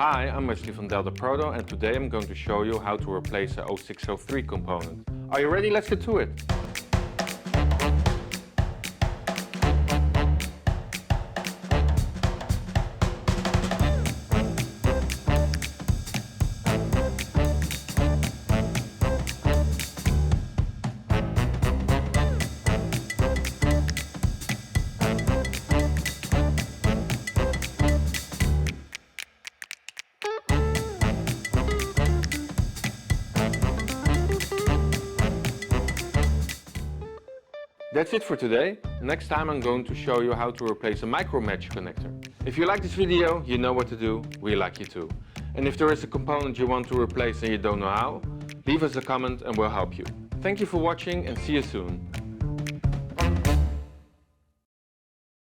Hi, I'm Wesley from DeltaProto, and today I'm going to show you how to replace a 0603 component. Are you ready? Let's get to it! That's it for today. Next time I'm going to show you how to replace a micro match connector. If you like this video, you know what to do, we like you too. And if there is a component you want to replace and you don't know how, leave us a comment and we'll help you. Thank you for watching and see you soon.